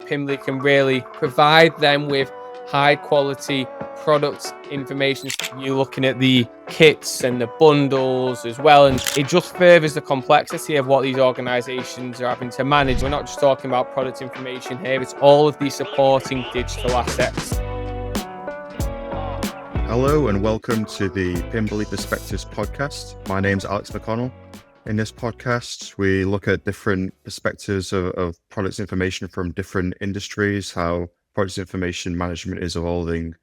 Pimberly can really provide them with high quality product information. You're looking at the kits and the bundles as well, and it just furthers the complexity of what these organizations are having to manage. We're not just talking about product information here, it's all of these supporting digital assets. Hello and welcome to the Pimberly Perspectives podcast. My name's Alex McConnell. In this podcast, we look at different perspectives of products information from different industries, how products information management is evolving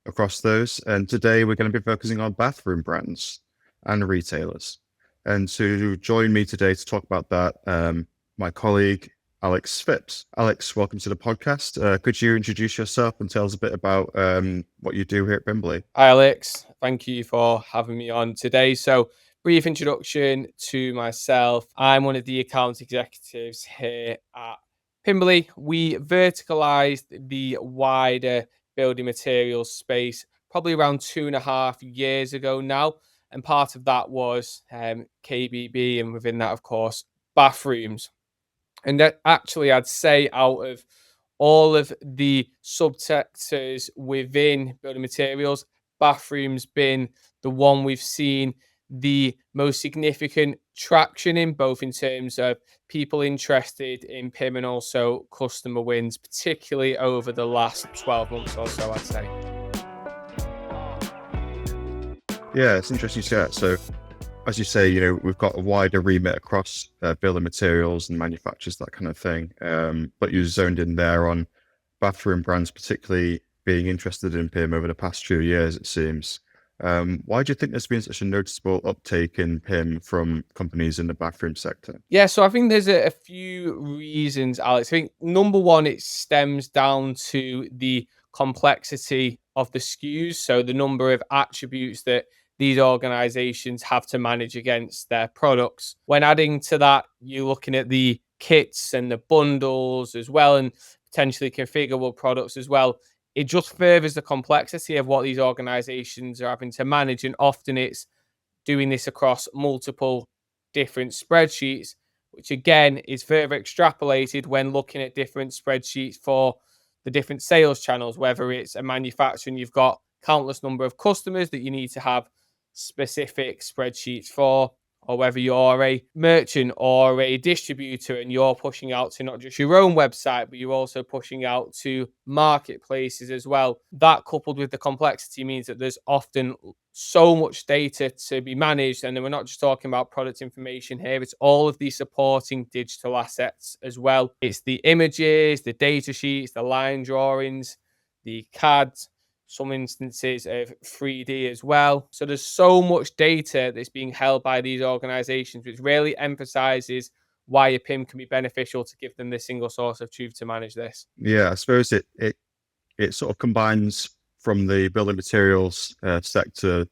across those. And today we're going to be focusing on bathroom brands and retailers. And to join me today to talk about that, my colleague, Alex Phipps. Alex, welcome to the podcast. Could you introduce yourself and tell us a bit about what you do here at Pimberly? Hi Alex, thank you for having me on today. So, brief introduction to myself. I'm one of the account executives here at Pimberly. We verticalized the wider building materials space probably around 2.5 years ago now. And part of that was KBB, and within that, of course, bathrooms. And that actually, I'd say, out of all of the subsectors within building materials, bathrooms been the one we've seen the most significant traction in, both in terms of people interested in PIM and also customer wins, particularly over the last 12 months or so, I'd say. Yeah, it's interesting to see that. So, as you say, we've got a wider remit across building materials and manufacturers, that kind of thing. But you zoned in there on bathroom brands, particularly being interested in PIM over the past few years, it seems. Why do you think there's been such a noticeable uptake in PIM from companies in the bathroom sector? Yeah, so I think there's a few reasons, Alex. I think number one, it stems down to the complexity of the SKUs, so the number of attributes that these organizations have to manage against their products. When adding to that, you're looking at the kits and the bundles as well, and potentially configurable products as well. It just furthers the complexity of what these organizations are having to manage. And often it's doing this across multiple different spreadsheets, which again is further extrapolated when looking at different spreadsheets for the different sales channels, whether it's a manufacturer and you've got countless number of customers that you need to have specific spreadsheets for, or whether you're a merchant or a distributor and you're pushing out to not just your own website, but you're also pushing out to marketplaces as well. That, coupled with the complexity, means that there's often so much data to be managed. And then we're not just talking about product information here, it's all of the supporting digital assets as well. It's the images, the data sheets, the line drawings, the CADs, some instances of 3D as well. So there's so much data that's being held by these organizations, which really emphasizes why a PIM can be beneficial to give them this single source of truth to manage this. Yeah, I suppose it sort of combines from the building materials sector,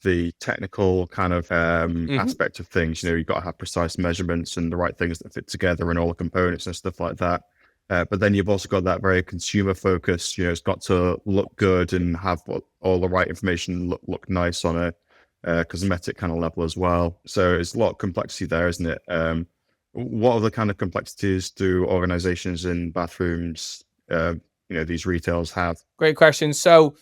the technical kind of aspect of things. You've got to have precise measurements and the right things that fit together and all the components and stuff like that. But then you've also got that very consumer focus. It's got to look good and have all the right information look nice on a cosmetic kind of level as well. So it's a lot of complexity there, isn't it? What other kind of complexities do organizations in bathrooms, these retailers have? Great question. So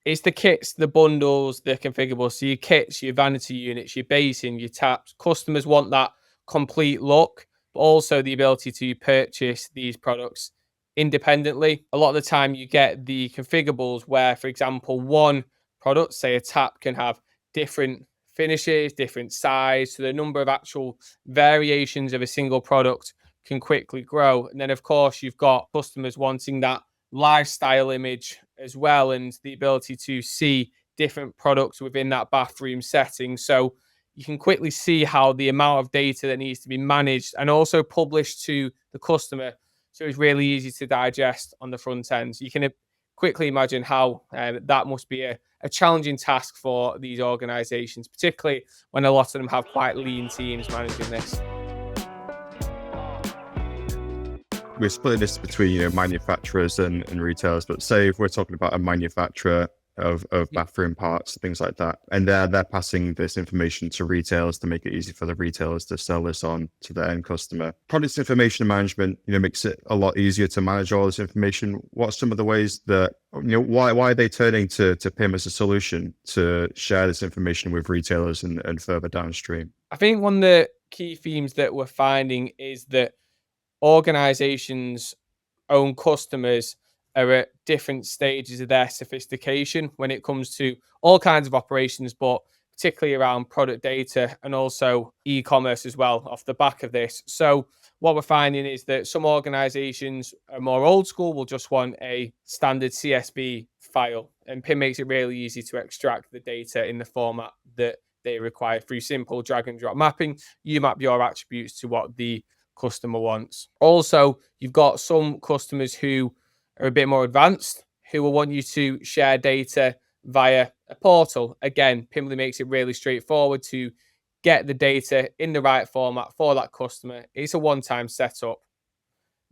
it's the kits, the bundles, the configurables. So your kits, your vanity units, your basin, your taps. Customers want that complete look, but also the ability to purchase these products independently. A lot of the time you get the configurables where, for example, one product, say a tap, can have different finishes, different size. So the number of actual variations of a single product can quickly grow. And then, of course, you've got customers wanting that lifestyle image as well, and the ability to see different products within that bathroom setting. So you can quickly see how the amount of data that needs to be managed and also published to the customer, so it's really easy to digest on the front end. So you can quickly imagine how that must be a challenging task for these organizations, particularly when a lot of them have quite lean teams managing this. We're splitting this between manufacturers and retailers, but say if we're talking about a manufacturer, of bathroom parts, things like that. And they're passing this information to retailers to make it easy for the retailers to sell this on to their end customer. Product information management, makes it a lot easier to manage all this information. What are some of the ways that, why are they turning to PIM as a solution to share this information with retailers and further downstream? I think one of the key themes that we're finding is that organizations' own customers are at different stages of their sophistication when it comes to all kinds of operations, but particularly around product data and also e-commerce as well off the back of this. So what we're finding is that some organizations are more old school, will just want a standard CSV file, and PIM makes it really easy to extract the data in the format that they require through simple drag and drop mapping. You map your attributes to what the customer wants. Also, you've got some customers who are a bit more advanced, who will want you to share data via a portal. Again, Pimberly makes it really straightforward to get the data in the right format for that customer. It's a one-time setup,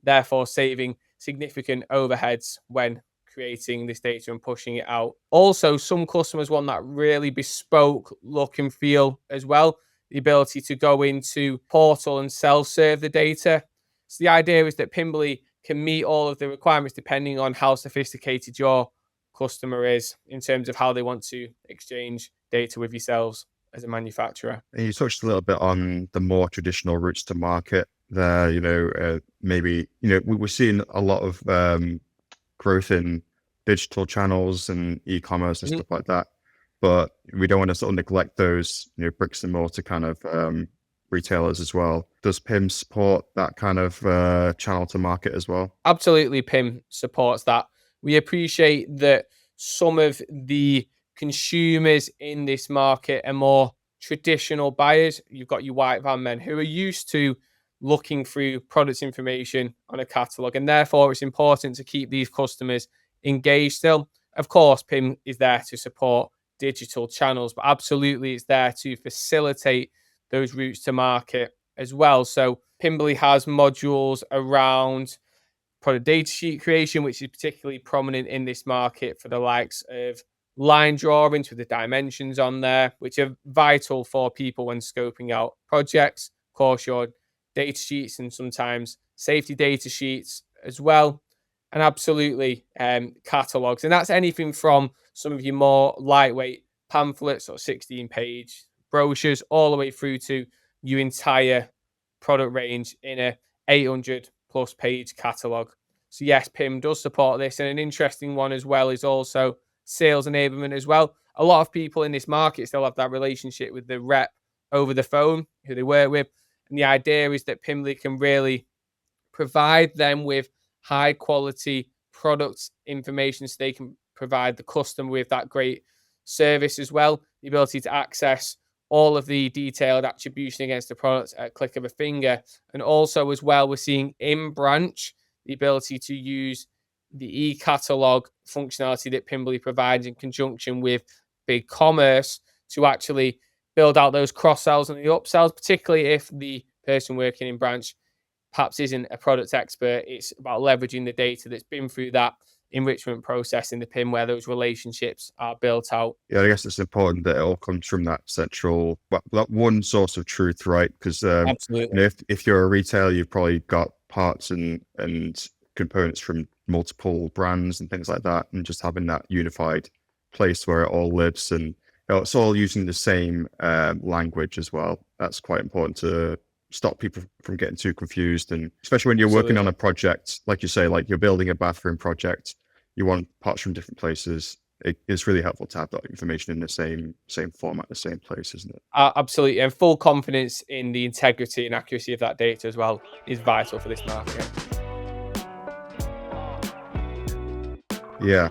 therefore saving significant overheads when creating this data and pushing it out. Also, some customers want that really bespoke look and feel as well, the ability to go into portal and self-serve the data. So the idea is that Pimberly can meet all of the requirements depending on how sophisticated your customer is in terms of how they want to exchange data with yourselves as a manufacturer. And you touched a little bit on the more traditional routes to market there, maybe, we're seeing a lot of growth in digital channels and e-commerce and stuff like that, but we don't want to sort of neglect those, bricks and mortar kind of retailers as well. Does PIM support that kind of channel to market as well? Absolutely, PIM supports that. We appreciate that some of the consumers in this market are more traditional buyers. You've got your white van men who are used to looking through product information on a catalog, and therefore it's important to keep these customers engaged still. Of course, PIM is there to support digital channels, but absolutely it's there to facilitate those routes to market as well. So Pimberly has modules around product data sheet creation, which is particularly prominent in this market for the likes of line drawings with the dimensions on there, which are vital for people when scoping out projects. Of course, your data sheets and sometimes safety data sheets as well. And absolutely catalogs. And that's anything from some of your more lightweight pamphlets or 16-page brochures all the way through to your entire product range in a 800 plus page catalog. So yes, PIM does support this. And an interesting one as well is also sales enablement as well. A lot of people in this market still have that relationship with the rep over the phone who they work with. And the idea is that Pimberly can really provide them with high quality products information so they can provide the customer with that great service as well. The ability to access all of the detailed attribution against the product at a click of a finger. And also as well, we're seeing in branch the ability to use the e-catalog functionality that Pimberly provides in conjunction with big commerce to actually build out those cross sells and the upsells, particularly if the person working in branch perhaps isn't a product expert. It's about leveraging the data that's been through that enrichment process in the PIM where those relationships are built out. Yeah, I guess it's important that it all comes from that central, that one source of truth, right? Because Absolutely. if you're a retailer, you've probably got parts and components from multiple brands and things like that, and just having that unified place where it all lives and it's all using the same language as well. That's quite important to stop people from getting too confused, and especially when you're working on a project, like you say, like you're building a bathroom project, you want parts from different places. It's really helpful to have that information in the same format, the same place, isn't it? Absolutely. And full confidence in the integrity and accuracy of that data as well is vital for this market. Yeah.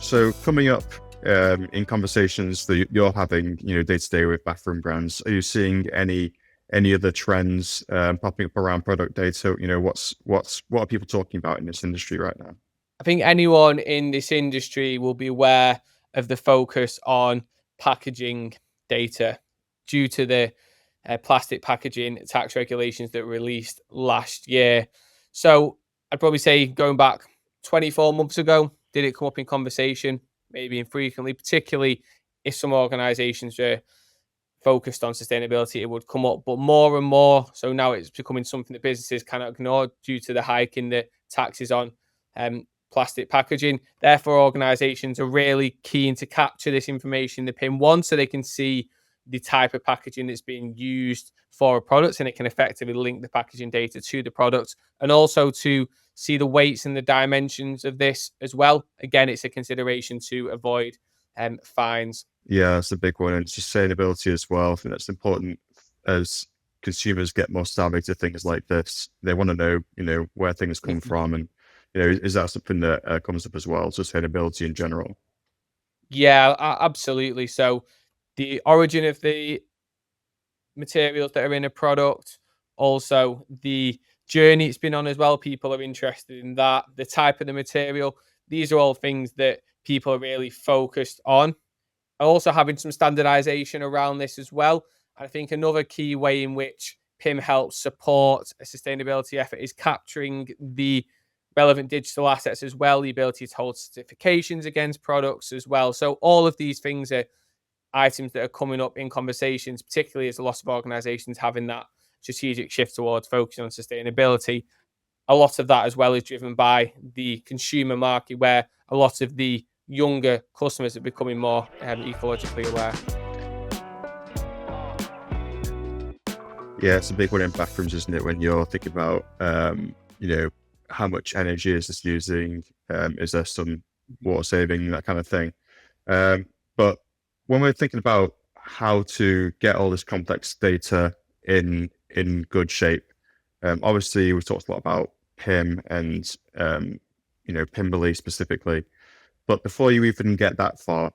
So coming up in conversations that you're having, day to day with bathroom brands, are you seeing any other trends popping up around product data? What are people talking about in this industry right now? I think anyone in this industry will be aware of the focus on packaging data due to the plastic packaging tax regulations that were released last year. So I'd probably say going back 24 months ago, did it come up in conversation? maybe infrequently, particularly if some organizations are focused on sustainability, it would come up. But more and more, so now it's becoming something that businesses cannot ignore due to the hike in the taxes on plastic packaging. Therefore, organizations are really keen to capture this information in the PIM one so they can see the type of packaging that's being used for a product, and it can effectively link the packaging data to the product, and also to see the weights and the dimensions of this as well. Again, it's a consideration to avoid fines. Yeah, it's a big one. And sustainability as well. I think that's important as consumers get more savvy to things like this. They want to know, where things come Mhm. from. And, is that something that comes up as well? Sustainability in general. Yeah, absolutely. So the origin of the materials that are in a product, also the journey it's been on as well. People are interested in that, the type of the material. These are all things that people are really focused on. Also having some standardization around this as well. I think another key way in which PIM helps support a sustainability effort is capturing the relevant digital assets as well, the ability to hold certifications against products as well. So all of these things are items that are coming up in conversations, particularly as a lot of organizations having that strategic shift towards focusing on sustainability. A lot of that as well is driven by the consumer market, where a lot of the younger customers are becoming more ecologically aware. Yeah, it's a big one in bathrooms, isn't it? When you're thinking about, how much energy is this using? Is there some water saving, that kind of thing? But when we're thinking about how to get all this complex data in good shape, obviously we've talked a lot about PIM and Pimberly specifically. But before you even get that far,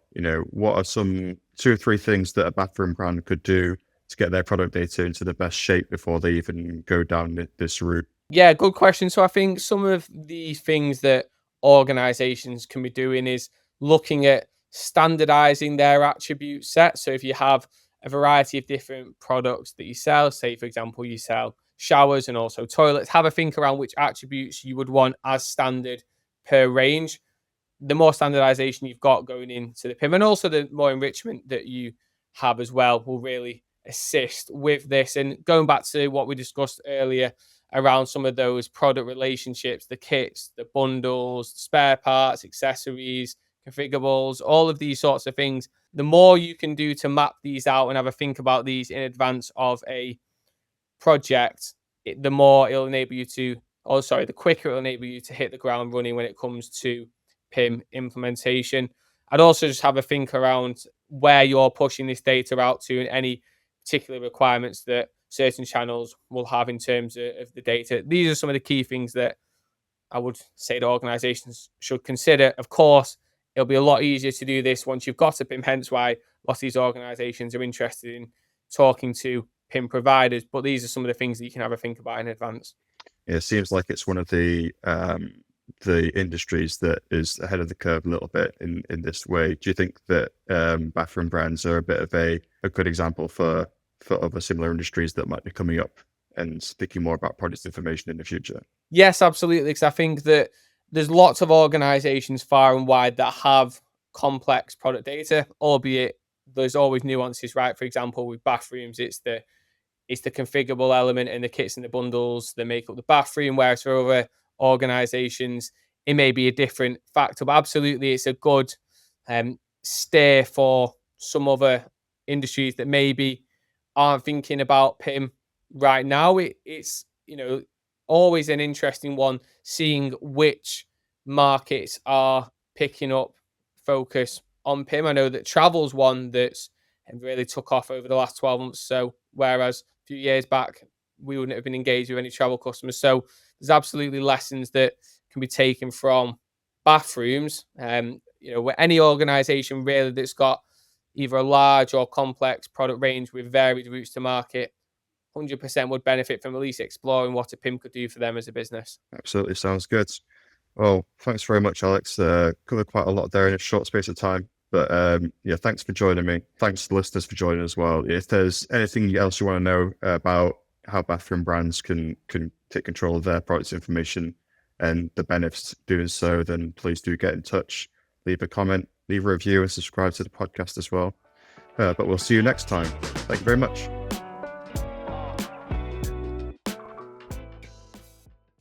what are some 2 or 3 things that a bathroom brand could do to get their product data into the best shape before they even go down this route? Yeah, good question. So I think some of the things that organizations can be doing is looking at standardizing their attribute set. So if you have a variety of different products that you sell, say for example, you sell showers and also toilets, have a think around which attributes you would want as standard per range. The more standardization you've got going into the PIM, and also the more enrichment that you have as well, will really assist with this. And going back to what we discussed earlier around some of those product relationships, the kits, the bundles, spare parts, accessories, configurables, all of these sorts of things, the more you can do to map these out and have a think about these in advance of a project, the more it'll enable you to, oh, sorry, the quicker it'll enable you to hit the ground running when it comes to PIM implementation. I'd also just have a think around where you're pushing this data out to and any particular requirements that certain channels will have in terms of the data. These are some of the key things that I would say that organizations should consider. Of course, it'll be a lot easier to do this once you've got a PIM, hence why a lot of these organizations are interested in talking to PIM providers. But these are some of the things that you can have a think about in advance. It seems like it's one of the industries that is ahead of the curve a little bit in this way. Do you think that bathroom brands are a bit of a good example for other similar industries that might be coming up and thinking more about product information in the future? Yes, absolutely. Because I think that there's lots of organizations far and wide that have complex product data, albeit there's always nuances, right? For example, with bathrooms, it's the configurable element and the kits and the bundles that make up the bathroom, whereas for other organizations, it may be a different factor. But absolutely, it's a good steer for some other industries that maybe aren't thinking about PIM right now. It's always an interesting one seeing which markets are picking up focus on PIM. I know that travel's one that's really took off over the last 12 months. So whereas a few years back, we wouldn't have been engaged with any travel customers. So there's absolutely lessons that can be taken from bathrooms. Where any organization really that's got either a large or complex product range with varied routes to market, 100% would benefit from at least exploring what a PIM could do for them as a business. Absolutely, sounds good. Well, thanks very much, Alex. Covered quite a lot there in a short space of time. But yeah, thanks for joining me. Thanks to the listeners for joining as well. If there's anything else you want to know about how bathroom brands can take control of their products information and the benefits of doing so, then please do get in touch, leave a comment, leave a review and subscribe to the podcast as well. But we'll see you next time. Thank you very much.